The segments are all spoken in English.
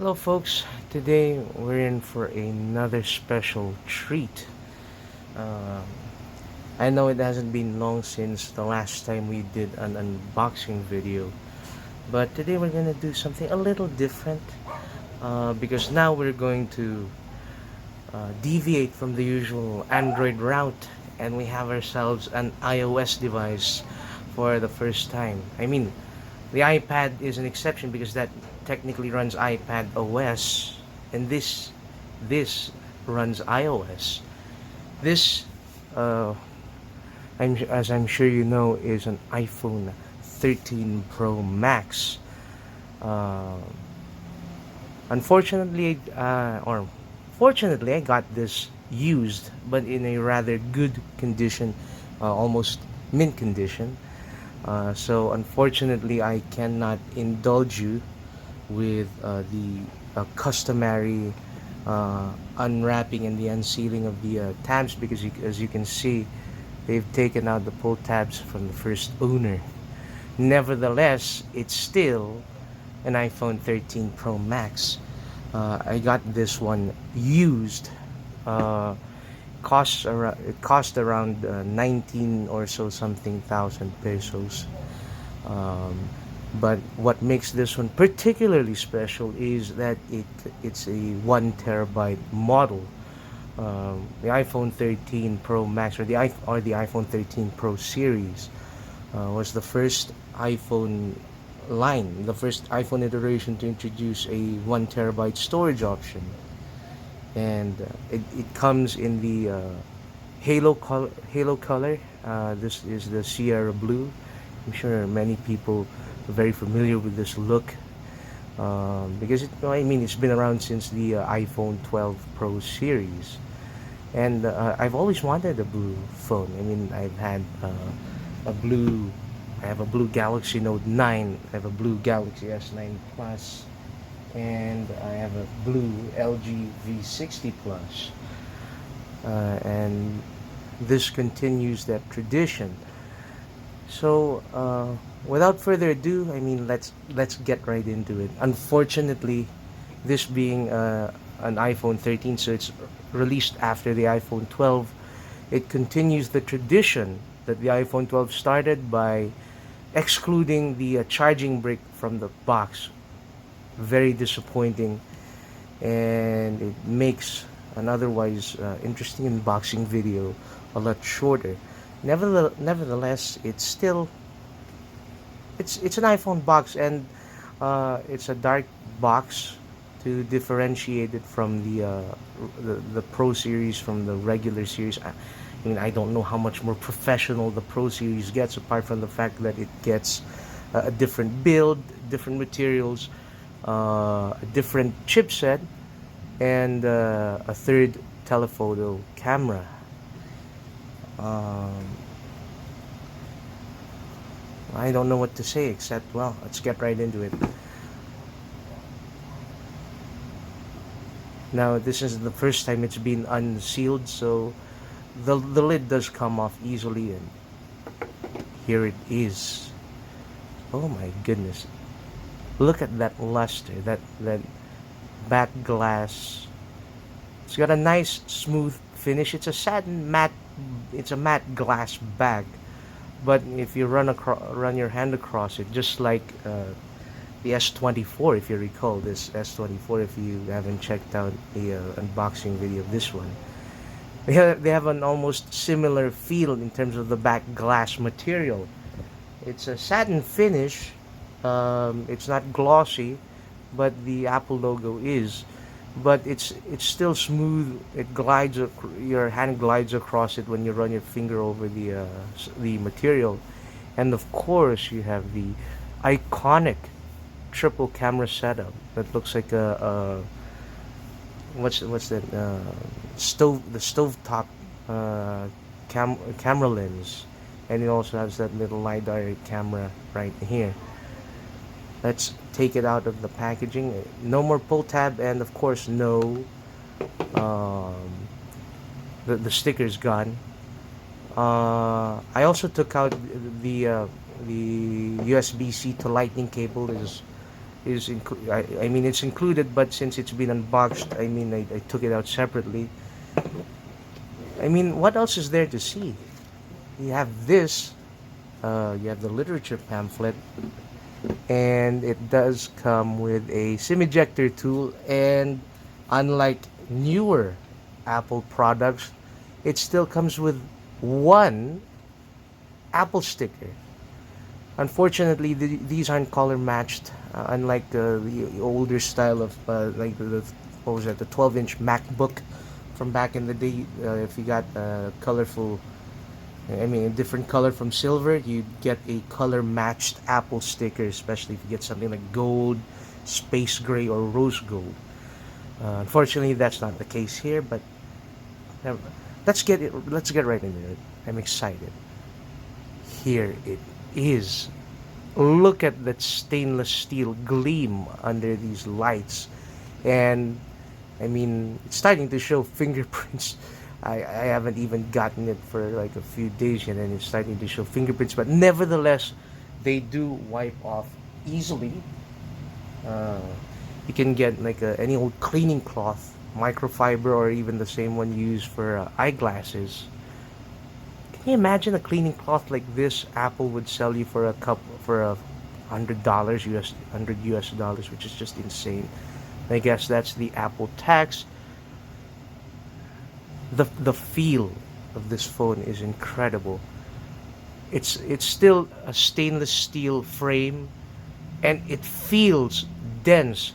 Hello, folks. Today we're in for another special treat. Um, I know it hasn't been long since the last time we did an unboxing video, but today we're gonna do something a little different because now we're going to deviate from the usual Android route and we have ourselves an iOS device for the first time. I mean, the iPad is an exception because that technically runs iPad OS, and this runs iOS. This, uh, as I'm sure you know, is an iPhone 13 Pro Max. Uh, Unfortunately, or fortunately, I got this used, but in a rather good condition, almost mint condition. So unfortunately, I cannot indulge you with the customary unwrapping and the unsealing of the tabs because as you can see, they've taken out the pull tabs from the first owner. Nevertheless, it's still an iPhone 13 Pro Max. I got this one used. Uh, it cost around 19 or so something thousand pesos. Um, but what makes this one particularly special is that it's a 1 terabyte model. The iPhone 13 Pro Max or the iPhone 13 Pro series was the first iPhone the first iPhone iteration to introduce a 1 terabyte storage option, and it comes in the halo color. This is the Sierra Blue. I'm sure many people are very familiar with this look because I mean it's been around since the iPhone 12 Pro series, and I've always wanted a blue phone. I mean I've had a blue. I have a blue Galaxy Note 9. I have a blue Galaxy S9 Plus, and I have a blue LG V60 Plus, and this continues that tradition. So, without further ado, I mean, let's get right into it. Unfortunately, this being an iPhone 13, so it's released after the iPhone 12, it continues the tradition that the iPhone 12 started by excluding the charging brick from the box. Very disappointing, and it makes an otherwise interesting unboxing video a lot shorter. Nevertheless, it's an iPhone box, and it's a dark box to differentiate it from the Pro series from the regular series. I mean, I don't know how much more professional the Pro series gets, apart from the fact that it gets a different build, different materials, a different chipset, and a third telephoto camera. Um, I don't know what to say except, well, let's get right into it. Now, this is the first time it's been unsealed, so the lid does come off easily, and here it is. Oh my goodness. Look at that luster, that back glass. It's got a nice smooth finish. It's a matte glass bag. But if you run your hand across it, just like the S24, if you recall this S24, if you haven't checked out the unboxing video of this one, they have an almost similar feel in terms of the back glass material. It's a satin finish. It's not glossy, but the Apple logo is. But it's still smooth. Your hand glides across it when you run your finger over the material, and of course you have the iconic triple camera setup that looks like a what's that stovetop camera lens, and it also has that little lidar camera right here. Let's take it out of the packaging. No more pull tab, and of course no um, the sticker's gone. I also took out the USB-C to Lightning cable. Is I mean, it's included, but since it's been unboxed, I mean, I took it out separately. I mean, what else is there to see? You have this, you have the literature pamphlet, and it does come with a SIM ejector tool. And unlike newer Apple products, it still comes with one Apple sticker. Unfortunately, these aren't color matched, unlike the older style of like what was that, the 12-inch MacBook from back in the day. If you got colorful, I mean, a different color from silver, you get a color matched Apple sticker, especially if you get something like gold, space gray, or rose gold. Unfortunately, that's not the case here, but um, let's get right into it. I'm excited. Here it is. Look at that stainless steel gleam under these lights. And I mean, it's starting to show fingerprints. I haven't even gotten it for like a few days yet, and it's starting to show fingerprints. But nevertheless, they do wipe off easily. Uh, you can get like any old cleaning cloth, microfiber, or even the same one used for eyeglasses. Can you imagine a cleaning cloth like this? Apple would sell you for a cup for $100 US dollars, which is just insane. I guess that's the Apple tax. The feel of this phone is incredible. It's still a stainless steel frame, and it feels dense.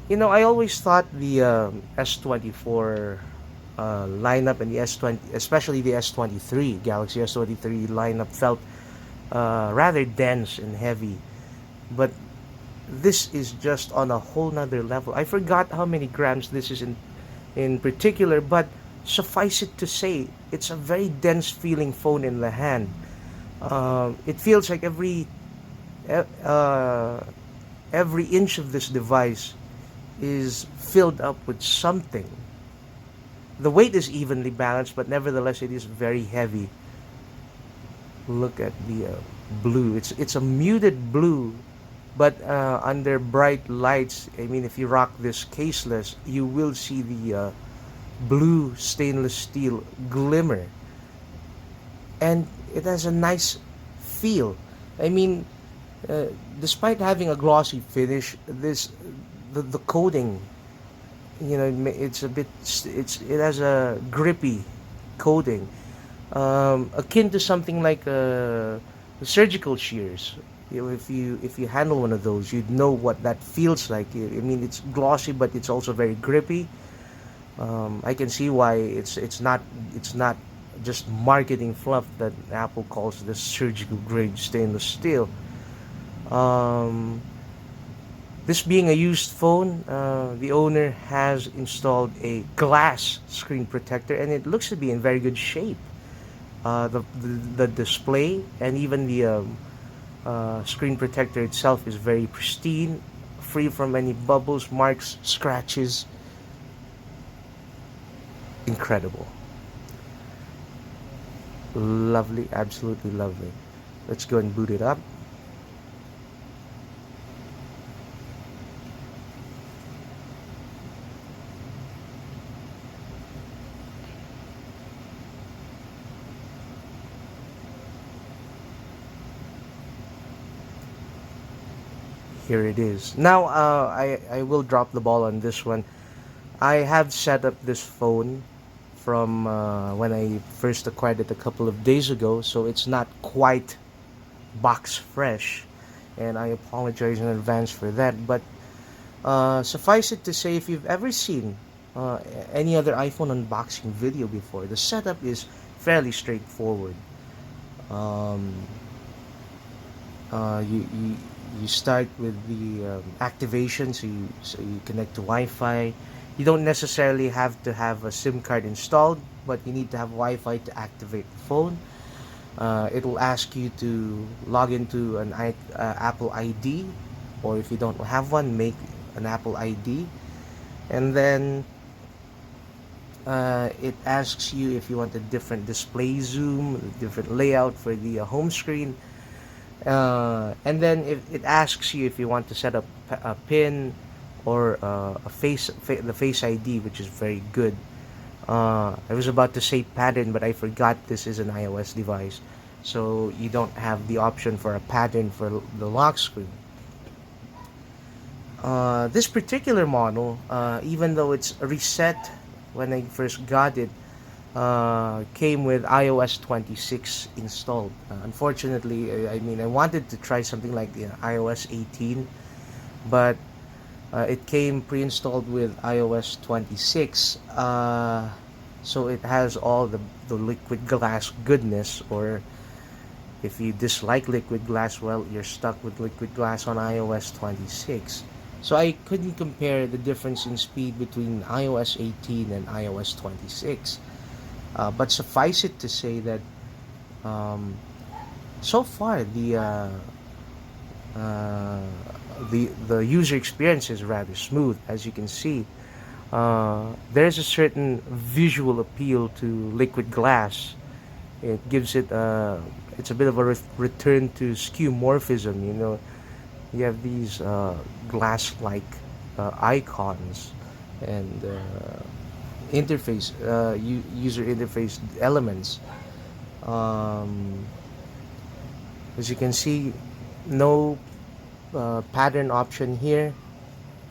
You know, I always thought the S24 lineup and the S20, especially the S23, Galaxy S23 lineup, felt rather dense and heavy. But this is just on a whole nother level. I forgot how many grams this is in particular, but suffice it to say, it's a very dense feeling phone in the hand. It feels like e- uh, every inch of this device is filled up with something. The weight is evenly balanced, but nevertheless, it is very heavy. Look at the blue. It's a muted blue, but under bright lights. I mean, if you rock this caseless, you will see the blue stainless steel glimmer, and it has a nice feel. I mean, uh, despite having a glossy finish, the coating, you know, it's a bit, it has a grippy coating, akin to something like surgical shears. You know, if you handle one of those, you'd know what that feels like. I mean, it's glossy, but it's also very grippy. I can see why it's not just marketing fluff that Apple calls this surgical grade stainless steel. Um, this being a used phone, the owner has installed a glass screen protector, and it looks to be in very good shape. The display and even the screen protector itself is very pristine, free from any bubbles, marks, scratches. Incredible. Lovely, absolutely lovely. Let's go and boot it up. Here it is. Now, I will drop the ball on this one. I have set up this phone from when I first acquired it a couple of days ago, so it's not quite box fresh, and I apologize in advance for that. But suffice it to say, if you've ever seen uh, any other iPhone unboxing video before, the setup is fairly straightforward. Um, you you start with the activation, so you connect to Wi-Fi. You don't necessarily have to have a SIM card installed, but you need to have Wi-Fi to activate the phone. It will ask you to log into Apple ID, or if you don't have one, make an Apple ID, and then it asks you if you want a different display zoom, a different layout for the home screen. And then if it asks you if you want to set up a pin or the face ID, which is very good. I was about to say pattern, but I forgot this is an iOS device, so you don't have the option for a pattern for the lock screen. This particular model, even though it's reset when I first got it, came with iOS 26 installed. Unfortunately, I mean, I wanted to try something like iOS 18, but it came pre-installed with iOS 26. So it has all the liquid glass goodness, or if you dislike liquid glass, well, you're stuck with liquid glass on iOS 26. So I couldn't compare the difference in speed between iOS 18 and iOS 26. But suffice it to say that um, so far uh, the user experience is rather smooth. As you can see, there's a certain visual appeal to liquid glass. It gives it it's a bit of a return to skeuomorphism. You know, you have these glass-like icons and user interface elements. Um, as you can see, no pattern option here.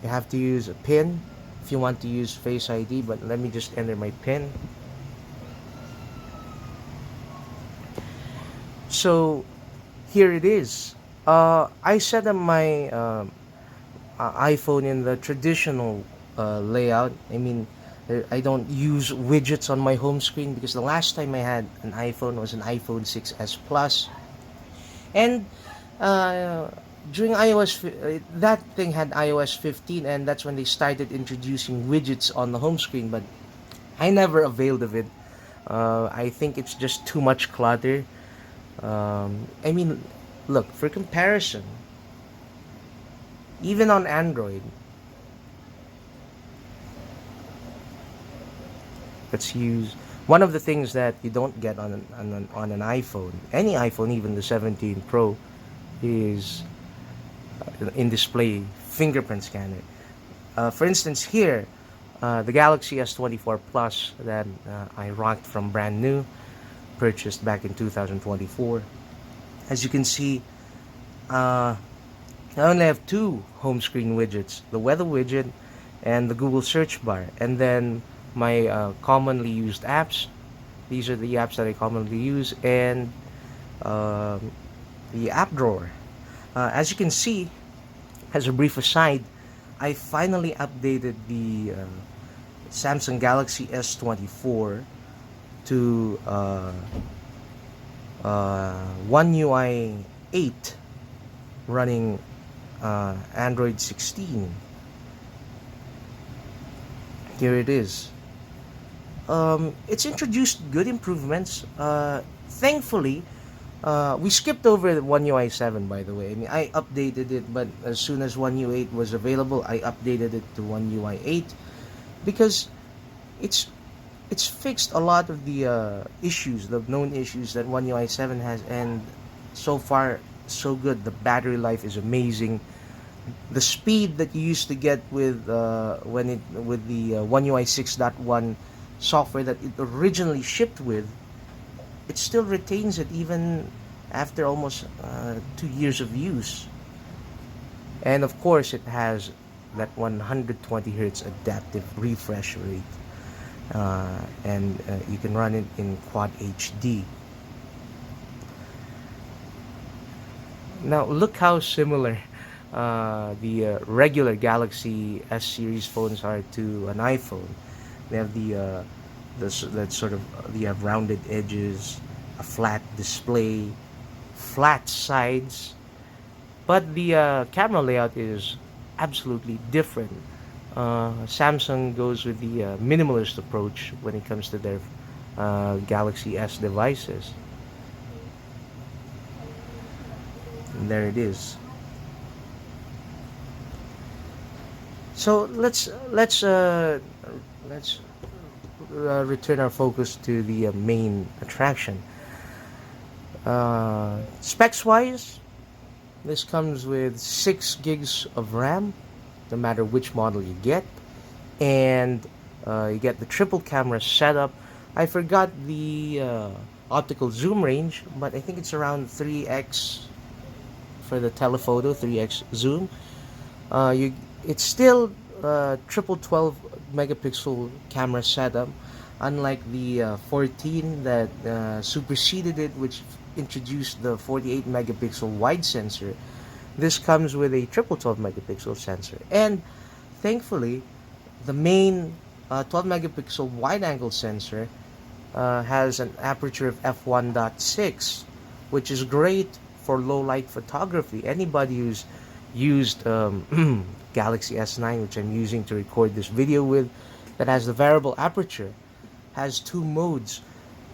You have to use a pin if you want to use Face ID, but let me just enter my pin. So here it is. I set up my iPhone in the traditional layout. I mean, I don't use widgets on my home screen because the last time I had an iPhone was an iPhone 6s Plus, and uh, during that thing had iOS 15, and that's when they started introducing widgets on the home screen. But I never availed of it. I think it's just too much clutter. I mean, look, for comparison, even on Android, let's use one of the things that you don't get on an iPhone, any iPhone, even the 17 Pro, is in display fingerprint scanner. For instance, here, the Galaxy S24 Plus that I rocked from brand new, purchased back in 2024. As you can see, uh, I only have two home screen widgets, the weather widget and the Google search bar. And then my commonly used apps. These are the apps that I commonly use, and um the app drawer. As you can see, as a brief aside, I finally updated the Samsung Galaxy S24 to One UI 8 running Android 16. Here it is. It's introduced good improvements. Thankfully, we skipped over the One UI 7, by the way. I mean, I updated it, but as soon as One UI 8 was available, I updated it to One UI 8 because it's it's fixed a lot of the issues, the known issues that One UI 7 has, and so far so good. The battery life is amazing. The speed that you used to get with when it with the One UI 6.1 software that it originally shipped with, it still retains it even after almost 2 years of use. And of course, it has that 120 hertz adaptive refresh rate, and you can run it in quad HD. Now look how similar the regular Galaxy S series phones are to an iPhone. They have that sort of you have rounded edges, a flat display, flat sides, but the camera layout is absolutely different. Samsung goes with the minimalist approach when it comes to their Galaxy S devices. And there it is. So let's return our focus to the main attraction. Specs wise, This comes with 6 gigs of RAM, no matter which model you get, and you get the triple camera setup. I forgot the optical zoom range, but I think it's around 3x for the telephoto, 3x zoom. You it's still triple 12 megapixel camera setup, unlike the 14 that superseded it, which introduced the 48 megapixel wide sensor. This comes with a triple 12 megapixel sensor, and thankfully, the main 12 megapixel wide angle sensor has an aperture of f1.6, which is great for low light photography. Anybody who's used Galaxy S9, which I'm using to record this video with, that has the variable aperture, has two modes.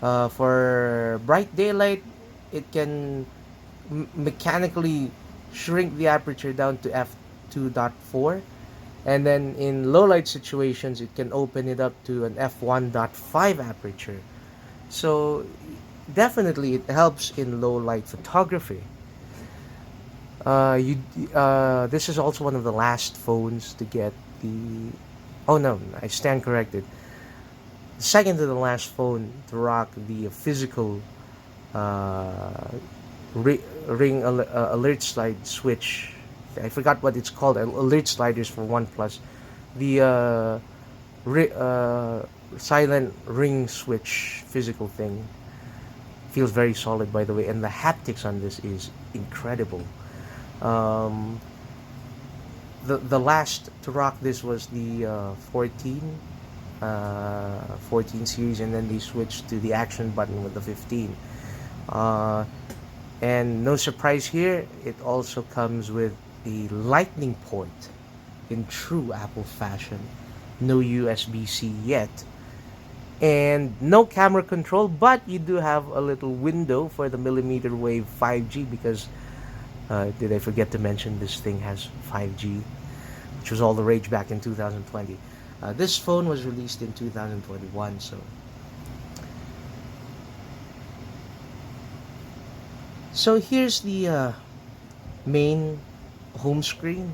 For bright daylight, it can mechanically shrink the aperture down to f2.4, and then in low light situations it can open it up to an f1.5 aperture. So definitely it helps in low light photography. You This is also one of the last phones to get the. Oh no, I stand corrected. The second to the last phone to rock the physical uh, alert slide switch. I forgot what it's called. Alert sliders for OnePlus. The silent ring switch physical thing feels very solid, by the way, and the haptics on this is incredible. Um, the last to rock this was the 14 series, and then they switched to the action button with the 15. Uh, and no surprise here, it also comes with the lightning port in true Apple fashion. No USB-C yet, and no camera control, but you do have a little window for the millimeter wave 5G, because did I forget to mention this thing has 5G, which was all the rage back in 2020. This phone was released in 2021, so here's the main home screen.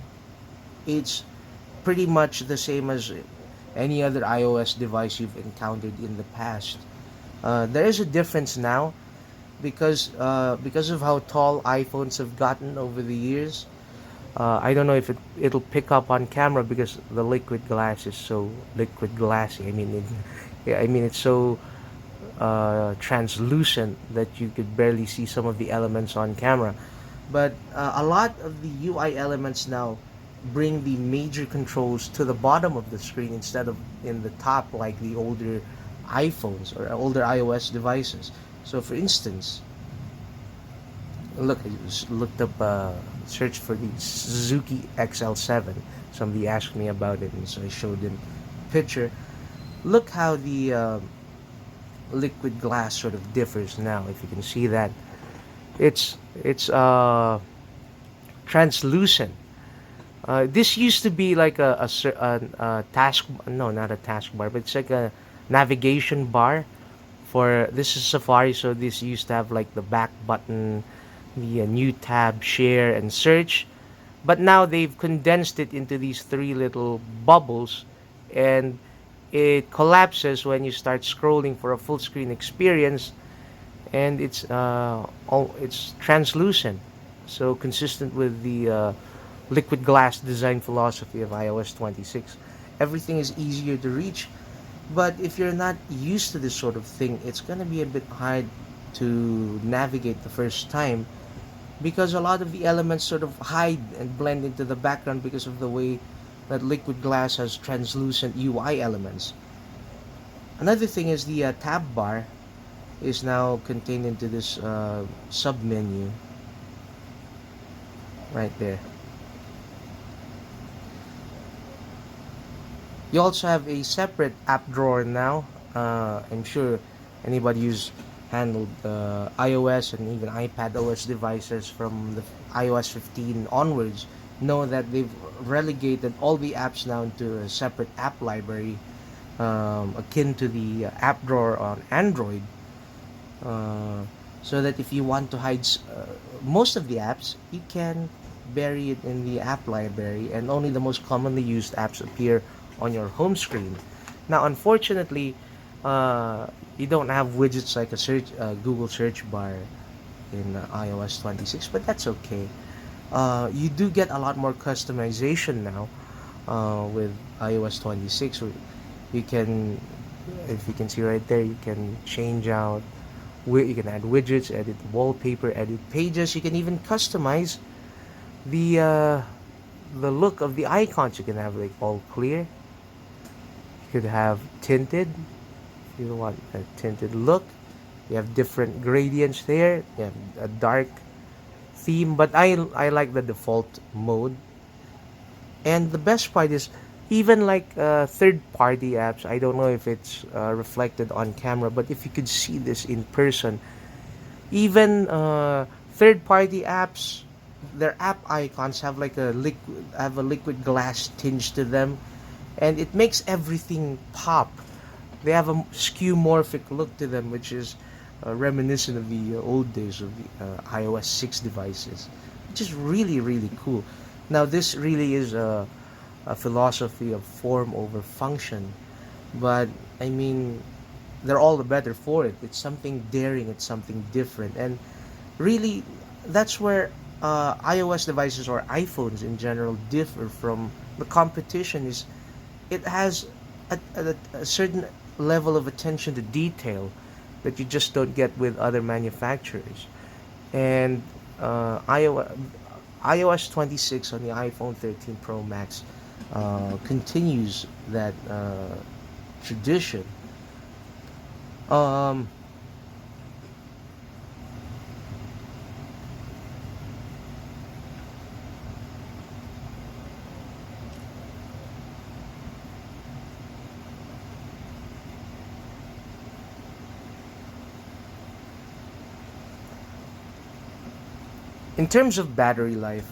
It's pretty much the same as any other iOS device you've encountered in the past. There is a difference now because of how tall iPhones have gotten over the years. I don't know if it'll pick up on camera because the liquid glass is so liquid glassy. Yeah, it's so translucent that you could barely see some of the elements on camera. But a lot of the UI elements now bring the major controls to the bottom of the screen instead of in the top like the older iPhones or older iOS devices. So, for instance, look, I just looked up, searched for the Suzuki XL7. Somebody asked me about it, and so I showed them a picture. Look how the liquid glass sort of differs now. If you can see that, it's translucent. This used to be like a task, no, not a taskbar, but it's like a navigation bar. For this is Safari, so this used to have like the back button, the new tab, share, and search. But now they've condensed it into these three little bubbles, and it collapses when you start scrolling for a full screen experience, and it's translucent, so consistent with the liquid glass design philosophy of iOS 26. Everything is easier to reach, but if you're not used to this sort of thing, it's going to be a bit hard to navigate the first time, because a lot of the elements sort of hide and blend into the background because of the way that liquid glass has translucent UI elements. Another thing is the tab bar is now contained into this sub menu right there. You also have a separate app drawer now. I'm sure anybody who's handled iOS and even iPad OS devices from the iOS 15 onwards know that they've relegated all the apps now into a separate app library, akin to the app drawer on Android. Uh, so that if you want to hide most of the apps, you can bury it in the app library, and only the most commonly used apps appear on your home screen. Now, unfortunately, uh, you don't have widgets like a Google search bar in iOS 26, but that's okay. You do get a lot more customization now with iOS 26. You can, if you can see right there, you can change out, you can add widgets, edit wallpaper, edit pages. You can even customize the uh, the look of the icons. You can have like all clear. You could have tinted if you want a tinted look. You have different gradients there. You have a dark theme, but I like the default mode. And the best part is, even like third-party apps. I don't know if it's reflected on camera, but if you could see this in person, even third-party apps, their app icons have like a liquid glass tinge to them, and it makes everything pop. They have a skeuomorphic look to them, which is reminiscent of the old days of the iOS 6 devices, which is really, really cool. Now, this really is a philosophy of form over function, but I mean, they're all the better for it. It's something daring, it's something different, and really, that's where iOS devices or iPhones in general differ from the competition. Is it has a certain level of attention to detail that you just don't get with other manufacturers. And iOS 26 on the iPhone 13 Pro Max continues that tradition. Um, in terms of battery life,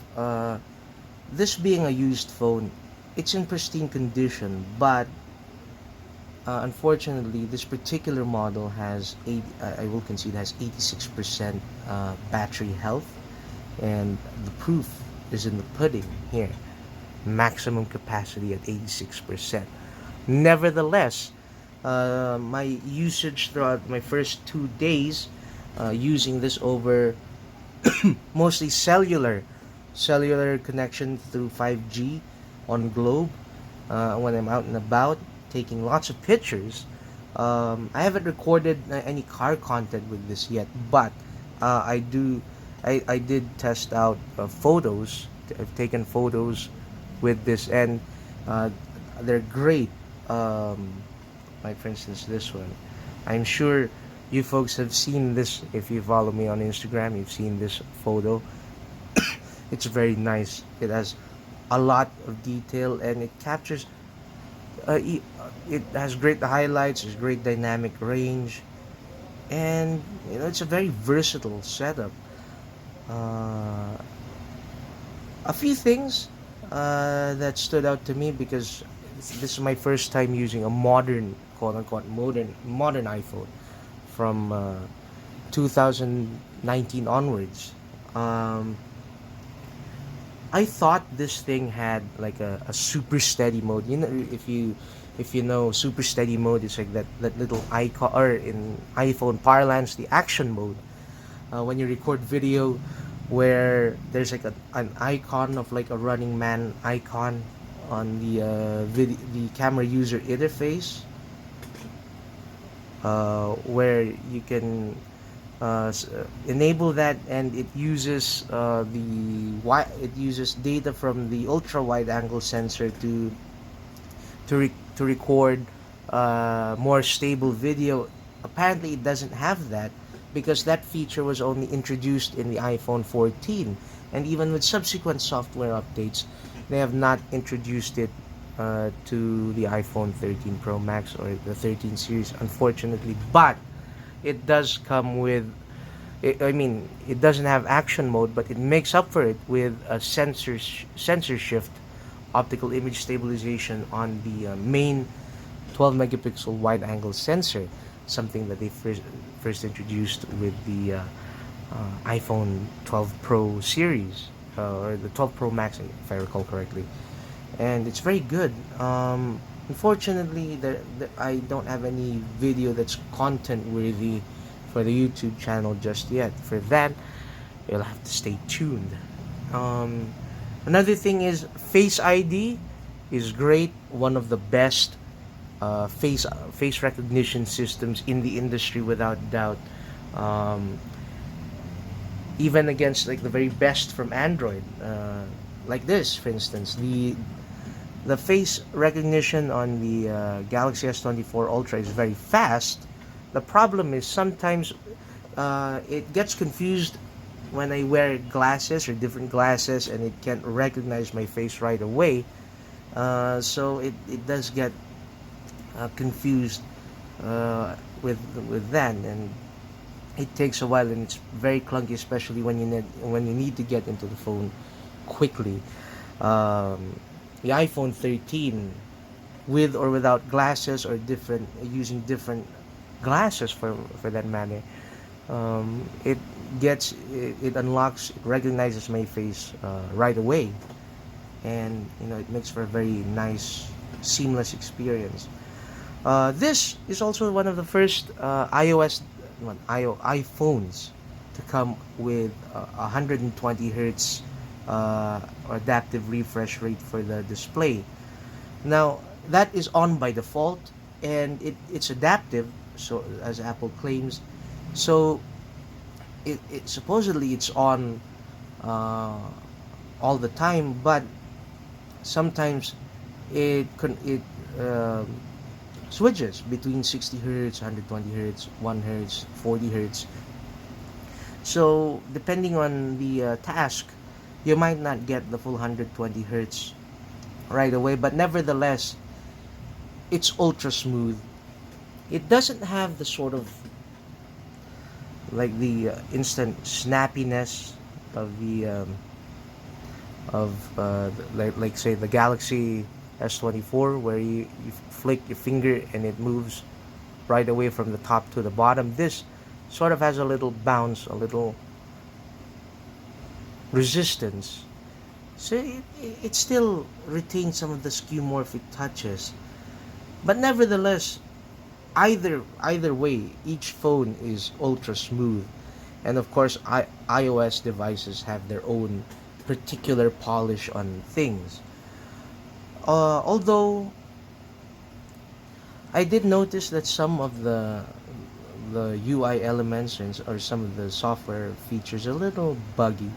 this being a used phone, it's in pristine condition, but unfortunately, this particular model has I will concede has 86% battery health, and the proof is in the pudding here. Maximum capacity at 86%. Nevertheless, my usage throughout my first 2 days, using this over mostly cellular connection through 5G on Globe, when I'm out and about taking lots of pictures. I haven't recorded any car content with this yet, but I do. I did test out photos. I've taken photos with this, and uh, they're great. Like for instance, this one. I'm sure you folks have seen this. If you follow me on Instagram, you've seen this photo. It's very nice. It has a lot of detail, and it captures. It has great highlights. It's great dynamic range, and it's a very versatile setup. Uh, a few things that stood out to me, because this is my first time using a modern, quote unquote, modern iPhone from 2019 onwards. Um, I thought this thing had like a super steady mode. If you know super steady mode, it's like that little icon, or in iPhone parlance, the action mode. When you record video, where there's like an icon of like a running man icon on the the camera user interface, where you can enable that, and it uses it uses data from the ultra wide angle sensor to record more stable video. Apparently, it doesn't have that, because that feature was only introduced in the iPhone 14, and even with subsequent software updates, they have not introduced it to the iPhone 13 Pro Max or the 13 series, unfortunately. But it does come with, I mean, it doesn't have action mode, but it makes up for it with a sensor shift optical image stabilization on the main 12 megapixel wide angle sensor. something that they first introduced with the iPhone 12 Pro series, or the 12 Pro Max, if I recall correctly, and it's very good. Unfortunately, I don't have any video that's content worthy for the YouTube channel just yet. For that, you'll have to stay tuned. Um, Another thing is Face ID is great. One of the best face recognition systems in the industry, without doubt. Um, Even against like the very best from Android, like this, for instance, the face recognition on the Galaxy S24 Ultra is very fast. The problem is sometimes it gets confused when I wear glasses or different glasses, and it can't recognize my face right away. So it does get confused with that, and it takes a while, and it's very clunky, especially when you need to get into the phone quickly. Um, the iPhone 13, with or without glasses, or different using different glasses for that matter, it it unlocks, it recognizes my face right away, and it makes for a very nice, seamless experience. This is also one of the first iPhones to come with 120 hertz adaptive refresh rate for the display. Now that is on by default, and it's adaptive, so as Apple claims. So it supposedly it's on uh, all the time, but sometimes it um switches between 60 hertz, 120 hertz, 1 hertz, 40 hertz. So depending on the task, you might not get the full 120 hertz right away, but nevertheless, it's ultra smooth. It doesn't have the sort of like the instant snappiness of the like say the Galaxy S24, where you flick your finger and it moves right away from the top to the bottom. This sort of has a little bounce, a little resistance. So it still retains some of the skeuomorphic touches. But nevertheless, either way, each phone is ultra smooth. And of course, iOS devices have their own particular polish on things. Although I did notice that some of the UI elements or some of the software features are a little buggy.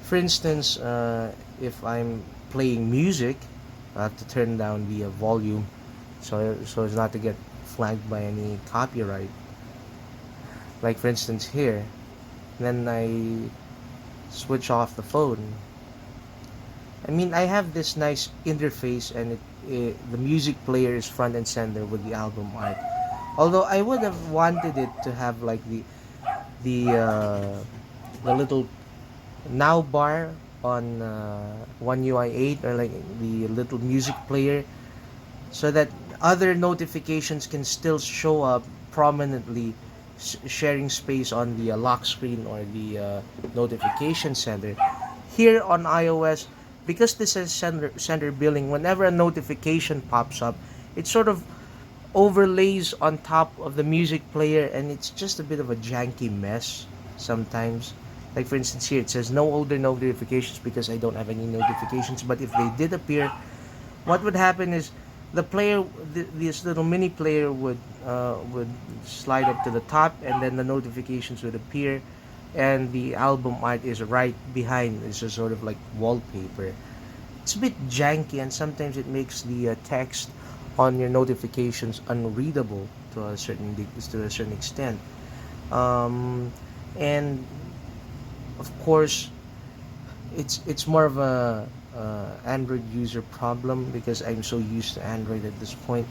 For instance, if I'm playing music, I have to turn down the volume so as not to get flagged by any copyright. Like for instance here, then I switch off the phone. I mean, I have this nice interface, and the music player is front and center with the album art. Although I would have wanted it to have like the uh, the little now bar on One UI 8, or like the little music player, so that other notifications can still show up prominently, sharing space on the lock screen or the notification center. Here on iOS, because this is center billing, whenever a notification pops up, it sort of overlays on top of the music player, and it's just a bit of a janky mess sometimes. Like for instance here, it says no older notifications because I don't have any notifications. But if they did appear, what would happen is the player, this little mini player would slide up to the top, and then the notifications would appear, and the album art is right behind. It's a sort of like wallpaper. It's a bit janky, and sometimes it makes the text on your notifications unreadable to a certain extent. Um, and of course, it's more of a Android user problem, because I'm so used to Android at this point.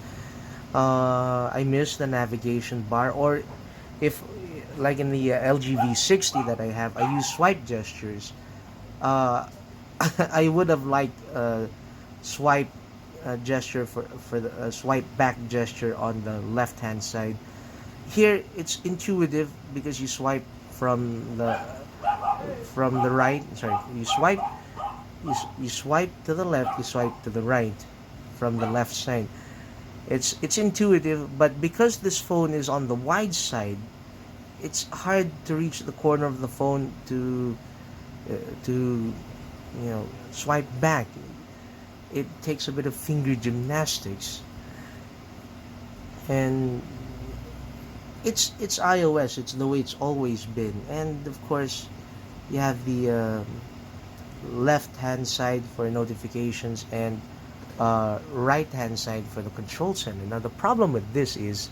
I miss the navigation bar, or if like in the LG V60 that I have, I use swipe gestures. Uh, I would have liked swipe gesture for the swipe back gesture on the left hand side. Here it's intuitive because you swipe from the right. Sorry, you swipe to the left, you swipe to the right from the left side. It's intuitive, but because this phone is on the wide side, it's hard to reach the corner of the phone to swipe back. It takes a bit of finger gymnastics, and it's iOS. It's the way it's always been, and of course you have the left hand side for notifications and right hand side for the control center. Now the problem with this is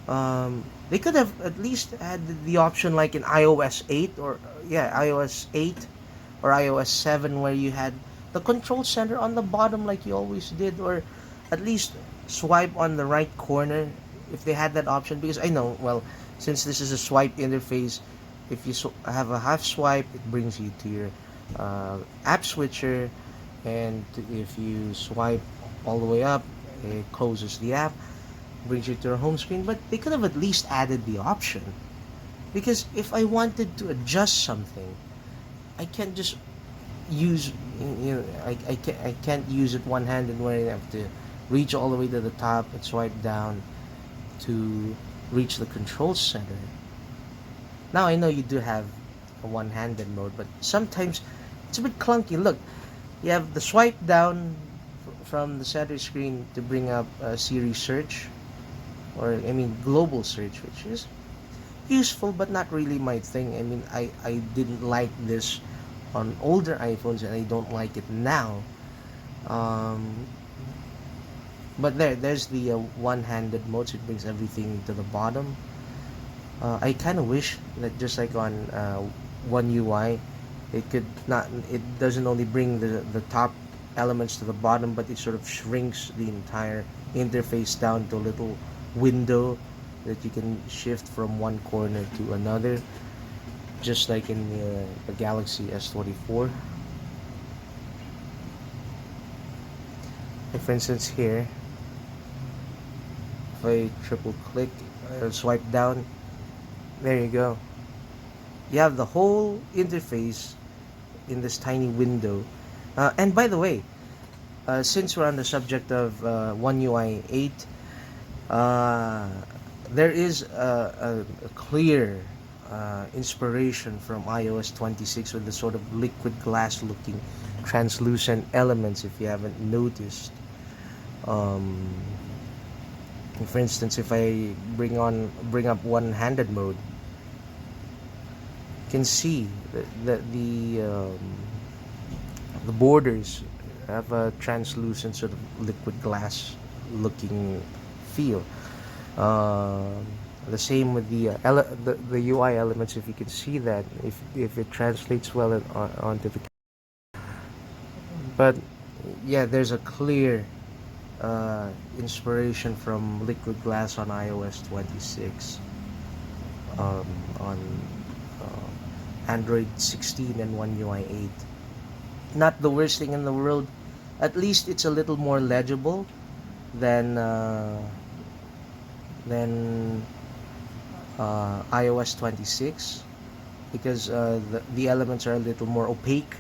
they could have at least had the option like in iOS 8 or iOS 8 or iOS 7 where you had the control center on the bottom like you always did, or at least swipe on the right corner if they had that option. Because I know, well, since this is a swipe interface, if you have a half swipe, it brings you to your app switcher, and if you swipe all the way up, it closes the app, brings you to your home screen. But they could have at least added the option, because if I wanted to adjust something, I can't just use I can't use it one handed where I have to reach all the way to the top and swipe down to reach the control center. Now I know you do have a one-handed mode, but sometimes it's a bit clunky. Look, you have the swipe down from the center screen to bring up Siri search, or I mean global search, which is useful but not really my thing. I mean, I didn't like this on older iPhones, and I don't like it now. Um, but there's the one-handed mode, so it brings everything to the bottom. I kind of wish that just like on One UI, it doesn't only bring the top elements to the bottom, but it sort of shrinks the entire interface down to a little window that you can shift from one corner to another, just like in the Galaxy S24. Like for instance here, if I triple click or swipe down, there you go. You have the whole interface in this tiny window. And by the way, since we're on the subject of One UI 8, there is a clear inspiration from iOS 26 with the sort of liquid glass looking translucent elements, if you haven't noticed. Um, for instance, if I bring up one-handed mode, you can see that the borders have a translucent sort of liquid glass looking feel. Um, the same with the UI elements. If you can see that, if it translates well onto the, but yeah, there's a clear inspiration from liquid glass on iOS 26, on Android 16 and One UI 8. Not the worst thing in the world. At least it's a little more legible than than iOS 26, because the elements are a little more opaque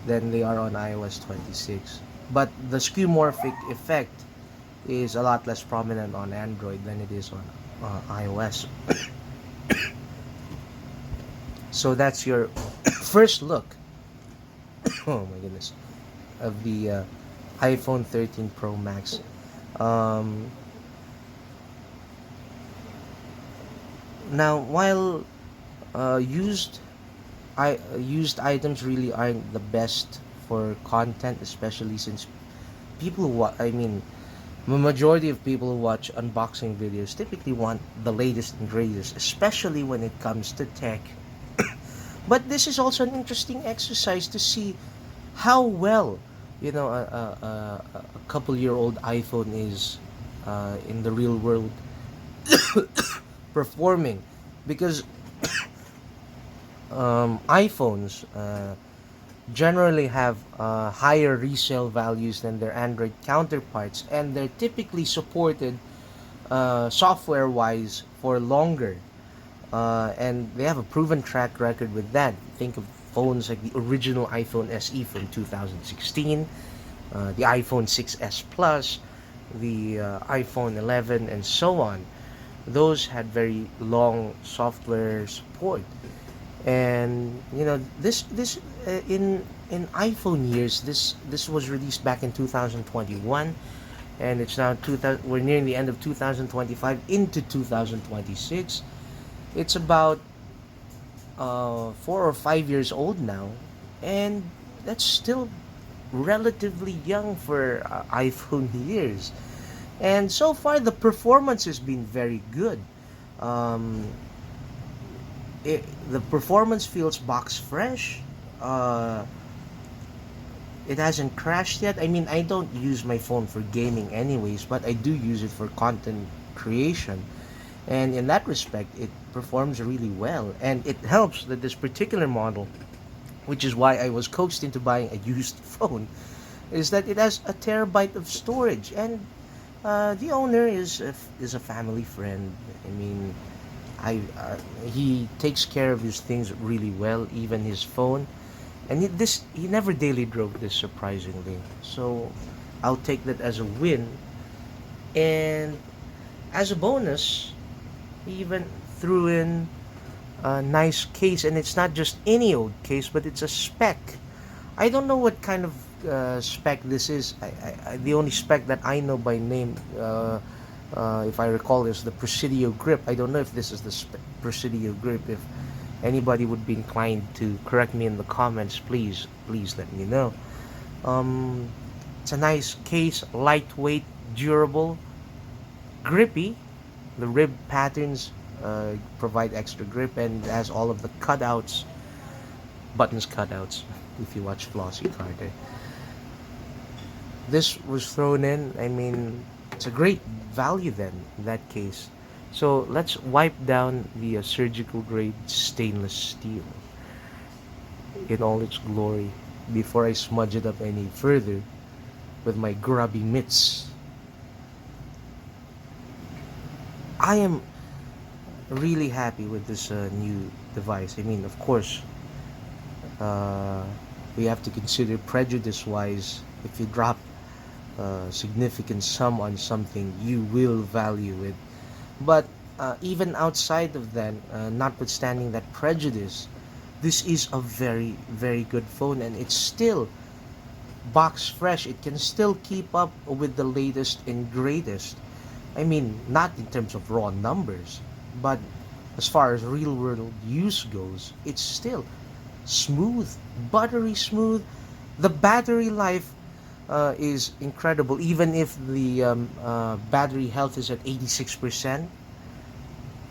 than they are on iOS 26. But the skeuomorphic effect is a lot less prominent on Android than it is on iOS. So that's your first look. Oh my goodness, of the iPhone 13 Pro Max. Um, Now, while used items really aren't the best for content, especially since I mean, the majority of people who watch unboxing videos typically want the latest and greatest, especially when it comes to tech. But this is also an interesting exercise to see how well, a couple-year-old iPhone is in the real world performing, because iPhones generally have higher resale values than their Android counterparts, and they're typically supported software wise for longer. And they have a proven track record with that. Think of phones like the original iPhone SE from 2016, the iPhone 6s Plus, the iPhone 11, and so on. Those had very long software support. And this in iPhone years, this was released back in 2021, and it's now 2000, we're nearing the end of 2025 into 2026. It's about 4 or 5 years old now, and that's still relatively young for iPhone years. And so far, the performance has been very good. Um, the performance feels box fresh. Uh, it hasn't crashed yet. I mean, I don't use my phone for gaming anyways, but I do use it for content creation. And in that respect, it performs really well. And it helps that this particular model, which is why I was coaxed into buying a used phone, is that it has a terabyte of storage. And the owner is a family friend. I mean, he takes care of his things really well, even his phone. And he never daily drove this, surprisingly. So I'll take that as a win. And as a bonus, he even threw in a nice case, and it's not just any old case, but it's a spec. I don't know what kind of spec this is. The only spec that I know by name, if I recall, is the Presidio grip. I don't know if this is the Presidio grip. If anybody would be inclined to correct me in the comments, please let me know. Um, it's a nice case, lightweight, durable, grippy. The rib patterns provide extra grip, and has all of the cutouts, buttons cutouts. If you watch Flossie Carter, this was thrown in. I mean, it's a great value then in that case. So let's wipe down the surgical grade stainless steel in all its glory before I smudge it up any further with my grubby mitts. I am really happy with this new device. I mean, of course, uh, we have to consider prejudice wise. If you drop a significant sum on something, you will value it. But even outside of that, notwithstanding that prejudice, this is a very, very good phone, and it's still box fresh. It can still keep up with the latest and greatest. I mean, not in terms of raw numbers, but as far as real world use goes, it's still smooth, buttery smooth. The battery life is incredible, even if the battery health is at 86%.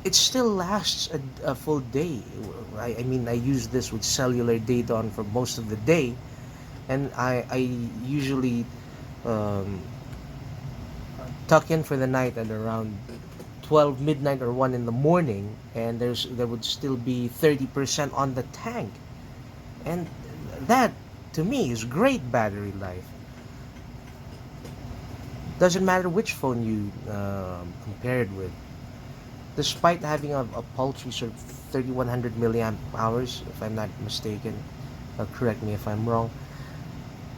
It still lasts a full day. I mean, I use this with cellular data on for most of the day, and I usually um, tuck in for the night at around 12 midnight or 1 in the morning, and there would still be 30% on the tank. And that, to me, is great battery life. Doesn't matter which phone you compare it with. Despite having a paltry sort of 3100 milliamp hours, if I'm not mistaken, correct me if I'm wrong.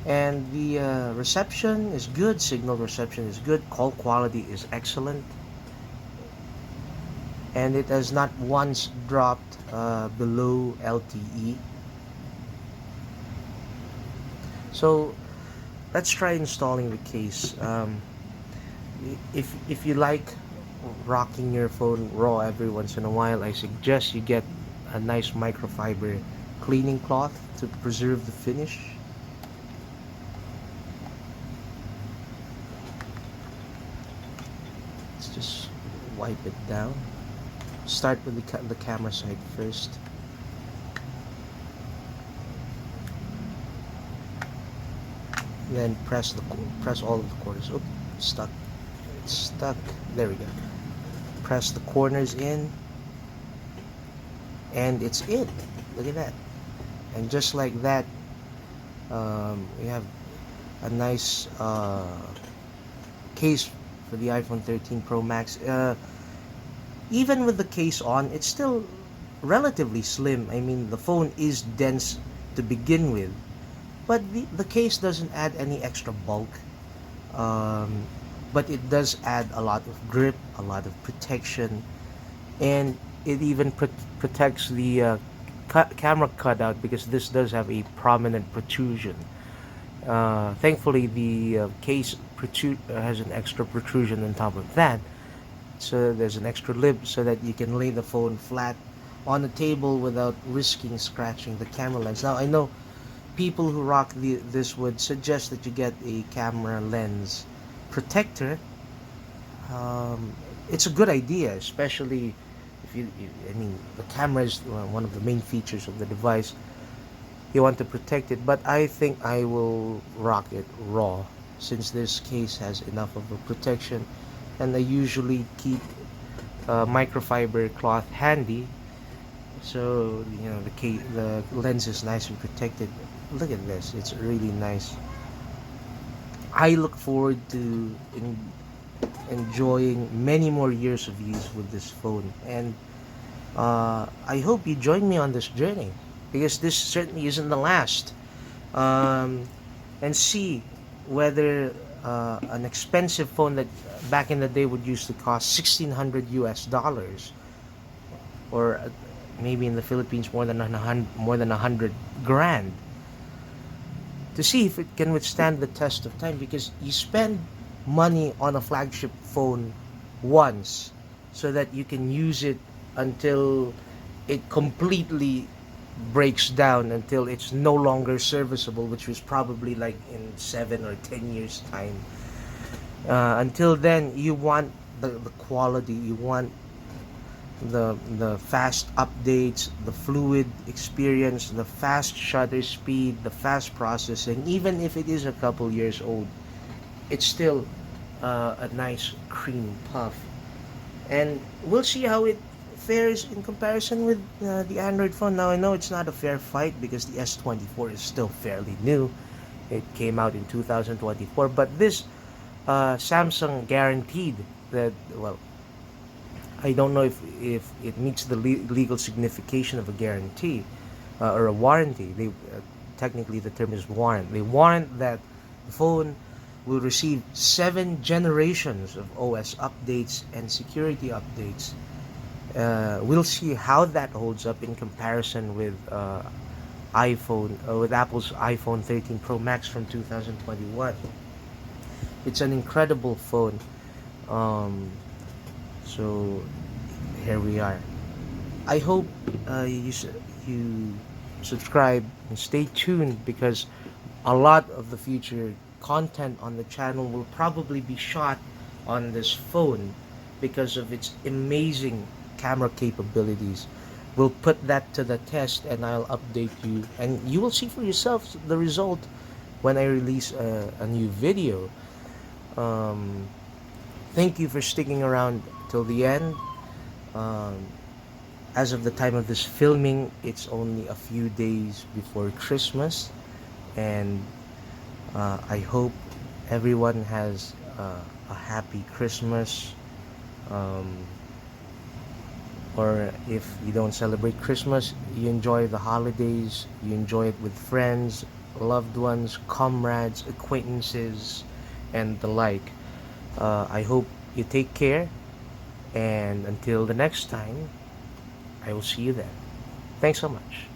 And the reception is good, signal reception is good, call quality is excellent, and it has not once dropped below LTE. So let's try installing the case. If you like rocking your phone raw every once in a while, I suggest you get a nice microfiber cleaning cloth to preserve the finish. Let's just wipe it down. Start with the camera side first. Then press all of the corners. Oop, stuck. It's stuck. There we go. Press the corners in, and it's in. Look at that. And just like that, we have a nice case for the iPhone 13 Pro Max. Even with the case on, it's still relatively slim. I mean, the phone is dense to begin with, but the case doesn't add any extra bulk. Um, but it does add a lot of grip, a lot of protection, and it even protects the camera cutout because this does have a prominent protrusion. Thankfully, the case has an extra protrusion on top of that, so there's an extra lip so that you can lay the phone flat on the table without risking scratching the camera lens. Now, I know people who rock this would suggest that you get a camera lens protector. Um, it's a good idea, especially if I mean, the camera is one of the main features of the device. You want to protect it, but I think I will rock it raw since this case has enough of a protection, and I usually keep microfiber cloth handy, so the lens is nice and protected. Look at this; it's really nice. I look forward to enjoying many more years of use with this phone, and I hope you join me on this journey because this certainly isn't the last. Um, and see whether an expensive phone that back in the day would used to cost 1,600 US dollars, or maybe in the Philippines more than 100 grand, to see if it can withstand the test of time, because you spend money on a flagship phone once so that you can use it until it completely breaks down, until it's no longer serviceable, which was probably like in 7 or 10 years time. Until then, you want the quality, you want the fast updates, the fluid experience, the fast shutter speed, the fast processing. Even if it is a couple years old, it's still a nice cream puff. And we'll see how it fares in comparison with the Android phone. Now, I know it's not a fair fight because the S24 is still fairly new. It came out in 2024, but this Samsung guaranteed that, well, I don't know if it meets the legal signification of a guarantee or a warranty. Technically, the term is warrant. They warrant that the phone will receive 7 generations of OS updates and security updates. We'll see how that holds up in comparison with with Apple's iPhone 13 Pro Max from 2021. It's an incredible phone. Um, so here we are. I hope you subscribe and stay tuned, because a lot of the future content on the channel will probably be shot on this phone because of its amazing camera capabilities. We'll put that to the test and I'll update you, and you will see for yourself the result when I release a new video. Um, Thank you for sticking around till the end. Um, as of the time of this filming, it's only a few days before Christmas, and I hope everyone has a happy Christmas. Um, or if you don't celebrate Christmas, you enjoy the holidays, you enjoy it with friends, loved ones, comrades, acquaintances, and the like. I hope you take care, and until the next time, I will see you then. Thanks so much.